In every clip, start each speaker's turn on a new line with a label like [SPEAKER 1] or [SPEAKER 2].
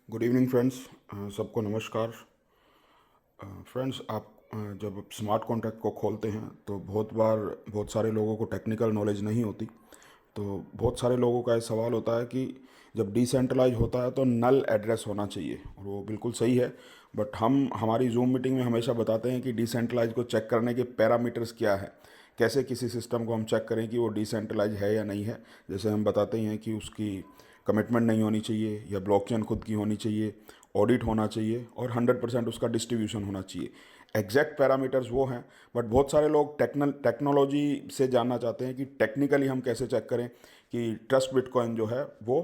[SPEAKER 1] Good evening friends. सबको नमस्कार। Friends, आप जब स्मार्ट कॉन्ट्रैक्ट को खोलते हैं तो बहुत सारे लोगों को टेक्निकल नॉलेज नहीं होती। तो बहुत सारे लोगों का ये सवाल होता है कि जब डिसेंट्रलाइज होता है तो नल एड्रेस होना चाहिए, और वो बिल्कुल सही है। बट हम हमारी जूम मीटिंग में हमेशा बताते हैं कि डिसेंट्रलाइज को चेक करने के पैरामीटर्स क्या है, कैसे किसी सिस्टम को हम चेक करें कि वो डिसेंट्रलाइज है या नहीं है। जैसे हम बताते हैं कि उसकी कमिटमेंट नहीं होनी चाहिए, या ब्लॉकचेन खुद की होनी चाहिए, ऑडिट होना चाहिए, और 100% उसका डिस्ट्रीब्यूशन होना चाहिए। एग्जैक्ट पैरामीटर्स वो हैं। बट बहुत सारे लोग टेक्नोलॉजी से जानना चाहते हैं कि टेक्निकली हम कैसे चेक करें कि ट्रस्ट बिटकॉइन जो है वो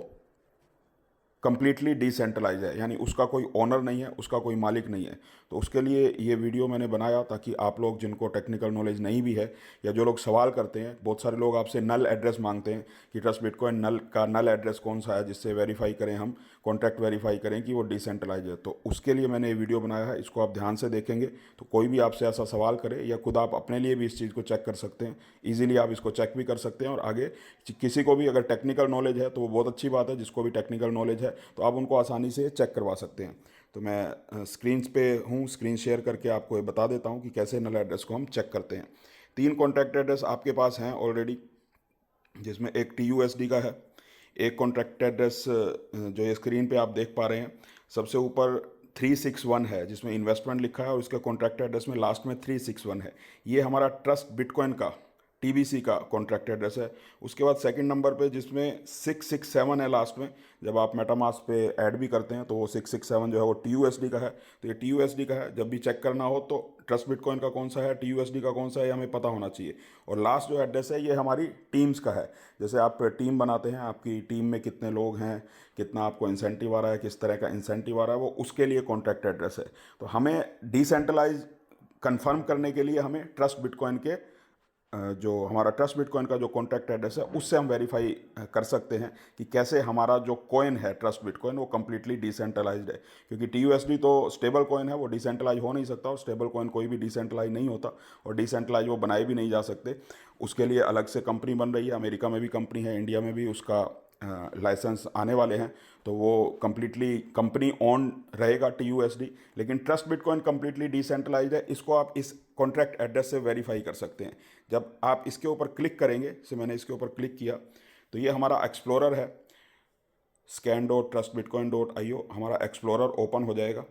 [SPEAKER 1] कंप्लीटली डिसेंट्रलाइज है, यानी उसका कोई ओनर नहीं है, उसका कोई मालिक नहीं है। तो उसके लिए ये वीडियो मैंने बनाया ताकि आप लोग जिनको टेक्निकल नॉलेज नहीं भी है, या जो लोग सवाल करते हैं, बहुत सारे लोग आपसे नल एड्रेस मांगते हैं कि ट्रस्ट बिटकॉइन नल का नल एड्रेस कौन सा है जिससे वेरीफाई करें, हम कॉन्ट्रैक्ट वेरीफाई करें कि वो डिसेंट्रलाइज है। तो उसके लिए मैंने ये वीडियो बनाया है, इसको आप ध्यान से देखेंगे तो कोई भी आपसे ऐसा सवाल करे, या खुद आप अपने लिए भी इस चीज़ को चेक कर सकते हैं। ईजिली आप इसको चेक भी कर सकते हैं, और आगे किसी को भी अगर टेक्निकल नॉलेज है तो वो बहुत अच्छी बात है। जिसको भी टेक्निकल नॉलेज है तो आप उनको आसानी से चेक करवा सकते हैं। तो मैं स्क्रीन पे हूँ, स्क्रीन शेयर करके आपको ये बता देता हूँ कि कैसे नल एड्रेस को हम चेक करते हैं। 3 कॉन्ट्रैक्ट एड्रेस आपके पास हैं ऑलरेडी, जिसमें एक TUSD का है। एक कॉन्ट्रैक्ट एड्रेस जो ये स्क्रीन पे आप देख पा रहे हैं, सबसे ऊपर 361 है जिसमें इन्वेस्टमेंट लिखा है, और इसके कॉन्ट्रैक्ट एड्रेस में लास्ट में 361 है। ये हमारा ट्रस्ट बिटकॉइन का TBC का कॉन्ट्रैक्ट एड्रेस है। उसके बाद सेकंड नंबर पे जिसमें 667 है लास्ट में, जब आप मेटामास्क पे ऐड भी करते हैं तो वो 667 जो है वो TUSD का है। तो ये TUSD का है। जब भी चेक करना हो तो ट्रस्ट बिटकॉइन का कौन सा है, TUSD का कौन सा है, ये हमें पता होना चाहिए। और लास्ट जो एड्रेस है ये हमारी टीम्स का है। जैसे आप टीम बनाते हैं, आपकी टीम में कितने लोग हैं, कितना आपको इंसेंटिव आ रहा है, किस तरह का इंसेंटिव आ रहा है, वो उसके लिए कॉन्ट्रैक्ट एड्रेस है। तो हमें डिसेंट्रलाइज कंफर्म करने के लिए हमें ट्रस्ट बिटकॉइन के जो हमारा ट्रस्ट बिटकॉइन का जो कॉन्ट्रैक्ट एड्रेस है उससे हम वेरीफाई कर सकते हैं कि कैसे हमारा जो कॉइन है ट्रस्ट बिटकॉइन वो कम्प्लीटली डिसेंट्रलाइज्ड है। क्योंकि TUSD तो स्टेबल कॉइन है, वो डिसेंट्रलाइज हो नहीं सकता, और स्टेबल कॉइन कोई भी डिसेंट्रलाइज नहीं होता, और डिसेंट्रलाइज वो बनाए भी नहीं जा सकते। उसके लिए अलग से कंपनी बन रही है, अमेरिका में भी कंपनी है, इंडिया में भी उसका लाइसेंस आने वाले हैं। तो वो कम्प्लीटली कंपनी ओन रहेगा TUSD। लेकिन ट्रस्ट बिटकॉइन कम्प्लीटली डिसेंट्रलाइज्ड है, इसको आप इस कॉन्ट्रैक्ट एड्रेस से वेरीफाई कर सकते हैं। जब आप इसके ऊपर क्लिक करेंगे, जैसे मैंने इसके ऊपर क्लिक किया तो ये हमारा एक्सप्लोरर है, scan.trustbitcoin.io हमारा एक्सप्लोरर ओपन हो जाएगा।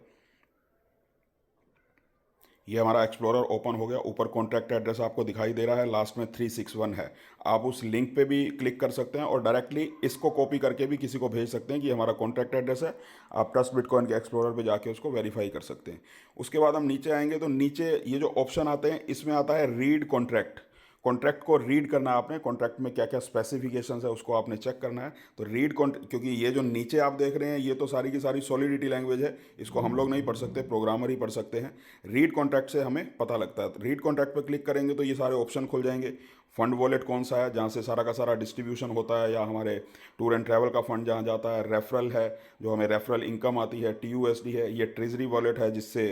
[SPEAKER 1] ये हमारा एक्सप्लोरर ओपन हो गया। ऊपर कॉन्ट्रैक्ट एड्रेस आपको दिखाई दे रहा है, लास्ट में 361 है। आप उस लिंक पे भी क्लिक कर सकते हैं, और डायरेक्टली इसको कॉपी करके भी किसी को भेज सकते हैं कि हमारा कॉन्ट्रैक्ट एड्रेस है। आप ट्रस्ट बिटकॉइन के एक्सप्लोरर पे जाके उसको वेरीफाई कर सकते हैं। उसके बाद हम नीचे आएंगे तो नीचे ये जो ऑप्शन आते हैं इसमें आता है रीड कॉन्ट्रैक्ट। कॉन्ट्रैक्ट को रीड करना है आपने, कॉन्ट्रैक्ट में क्या क्या स्पेसिफिकेशंस है उसको आपने चेक करना है। तो रीड कॉन्ट्रैक्ट, क्योंकि ये जो नीचे आप देख रहे हैं ये तो सारी की सारी सॉलिडिटी लैंग्वेज है, इसको हम लोग नहीं पढ़ सकते, प्रोग्रामर ही पढ़ सकते हैं। रीड कॉन्ट्रैक्ट से हमें पता लगता है। तो रीड कॉन्ट्रैक्ट पे क्लिक करेंगे तो ये सारे ऑप्शन खुल जाएंगे। फंड वॉलेट कौन सा है, जहाँ से सारा का सारा डिस्ट्रीब्यूशन होता है, या हमारे टूर एंड ट्रैवल का फंड जहाँ जाता है। रेफरल है, जो हमें रेफरल इनकम आती है। TUSD है। ये ट्रेजरी वॉलेट है, जिससे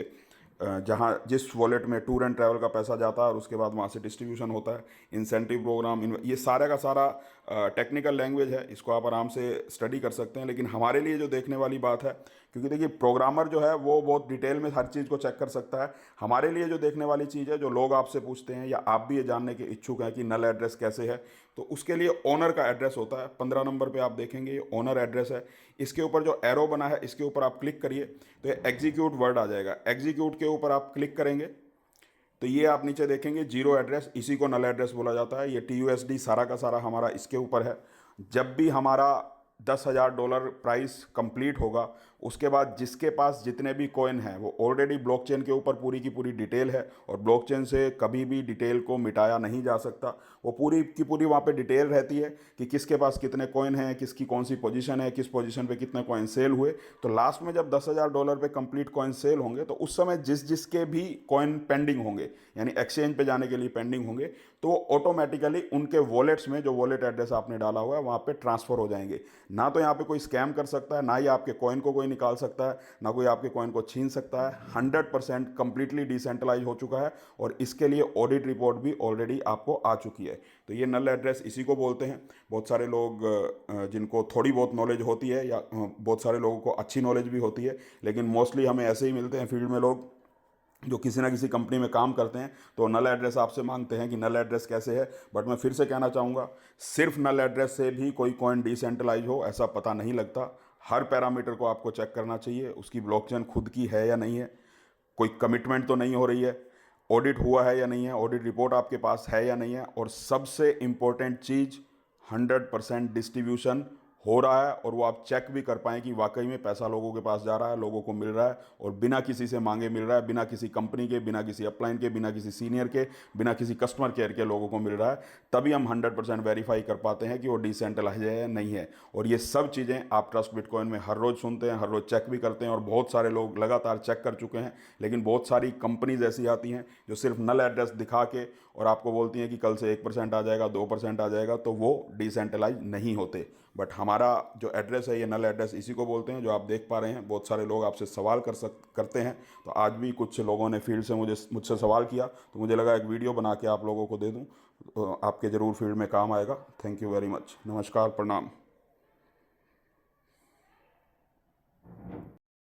[SPEAKER 1] जहाँ जिस वॉलेट में टूर एंड ट्रैवल का पैसा जाता है और उसके बाद वहाँ से डिस्ट्रीब्यूशन होता है। इंसेंटिव प्रोग्राम, ये सारा का सारा टेक्निकल लैंग्वेज है, इसको आप आराम से स्टडी कर सकते हैं। लेकिन हमारे लिए जो देखने वाली बात है, क्योंकि देखिए प्रोग्रामर जो है वो बहुत डिटेल में हर चीज़ को चेक कर सकता है। हमारे लिए जो देखने वाली चीज़ है, जो लोग आपसे पूछते हैं या आप भी ये जानने के इच्छुक हैं कि नल एड्रेस कैसे है, तो उसके लिए ओनर का एड्रेस होता है। 15 नंबर पे आप देखेंगे ये ओनर एड्रेस है। इसके ऊपर जो एरो बना है इसके ऊपर आप क्लिक करिए तो ये एग्जीक्यूट वर्ड आ जाएगा। एग्जीक्यूट के ऊपर आप क्लिक करेंगे तो ये आप नीचे देखेंगे जीरो एड्रेस, इसी को नल एड्रेस बोला जाता है। ये TUSD सारा का सारा हमारा इसके ऊपर है। जब भी हमारा $10,000 प्राइस कंप्लीट होगा, उसके बाद जिसके पास जितने भी कॉइन हैं वो ऑलरेडी ब्लॉकचेन के ऊपर पूरी की पूरी डिटेल है, और ब्लॉकचेन से कभी भी डिटेल को मिटाया नहीं जा सकता। वो पूरी की पूरी वहाँ पे डिटेल रहती है कि किसके पास कितने कॉइन हैं, किसकी कौन सी पोजीशन है, किस पोजीशन पे कितने कॉइन सेल हुए। तो लास्ट में जब $10,000 पे कंप्लीट कॉइन सेल होंगे तो उस समय जिस जिसके भी कॉइन पेंडिंग होंगे, यानी एक्सचेंज पे जाने के लिए पेंडिंग होंगे, तो वो ऑटोमेटिकली उनके वॉलेट्स में, जो वॉलेट एड्रेस आपने डाला हुआ है वहाँ पे ट्रांसफ़र हो जाएंगे। ना तो यहाँ पे कोई स्कैम कर सकता है, ना ही आपके कॉइन को कोई निकाल सकता है, ना कोई आपके कॉइन को छीन सकता है। 100% कंप्लीटली डिसेंट्रलाइज हो चुका है और इसके लिए ऑडिट रिपोर्ट भी ऑलरेडी आपको आ चुकी है। तो ये नल एड्रेस इसी को बोलते हैं। बहुत सारे लोग जिनको थोड़ी बहुत नॉलेज होती है या बहुत सारे लोगों को अच्छी नॉलेज भी होती है, लेकिन मोस्टली हमें ऐसे ही मिलते हैं फील्ड में लोग जो किसी ना किसी कंपनी में काम करते हैं, तो नल एड्रेस आपसे मांगते हैं कि नल एड्रेस कैसे है। बट मैं फिर से कहना चाहूँगा, सिर्फ नल एड्रेस से भी कोई कॉइन डिसेंट्रलाइज हो ऐसा पता नहीं लगता। हर पैरामीटर को आपको चेक करना चाहिए, उसकी ब्लॉकचेन खुद की है या नहीं है, कोई कमिटमेंट तो नहीं हो रही है, ऑडिट हुआ है या नहीं है, ऑडिट रिपोर्ट आपके पास है या नहीं है, और सबसे इम्पोर्टेंट चीज़ 100% डिस्ट्रीब्यूशन हो रहा है और वो आप चेक भी कर पाएँ कि वाकई में पैसा लोगों के पास जा रहा है, लोगों को मिल रहा है और बिना किसी से मांगे मिल रहा है, बिना किसी कंपनी के, बिना किसी अपलाइन के, बिना किसी सीनियर के, बिना किसी कस्टमर केयर के लोगों को मिल रहा है। तभी हम 100% वेरीफाई कर पाते हैं कि वो डिसेंट्रलाइज है या नहीं है। और ये सब चीज़ें आप ट्रस्ट बिटकॉइन में हर रोज़ सुनते हैं, हर रोज़ चेक भी करते हैं और बहुत सारे लोग लगातार चेक कर चुके हैं। लेकिन बहुत सारी कंपनीज ऐसी आती हैं जो सिर्फ नल एड्रेस दिखा के और आपको बोलती हैं कि कल से 1% आ जाएगा, 2% आ जाएगा, तो वो डिसेंट्रलाइज नहीं होते। बट हमारा जो एड्रेस है ये नल एड्रेस इसी को बोलते हैं, जो आप देख पा रहे हैं। बहुत सारे लोग आपसे सवाल करते हैं। तो आज भी कुछ लोगों ने फील्ड से मुझसे सवाल किया, तो मुझे लगा एक वीडियो बना के आप लोगों को दे दूं, तो आपके ज़रूर फील्ड में काम आएगा। Thank you very much. नमस्कार, प्रणाम।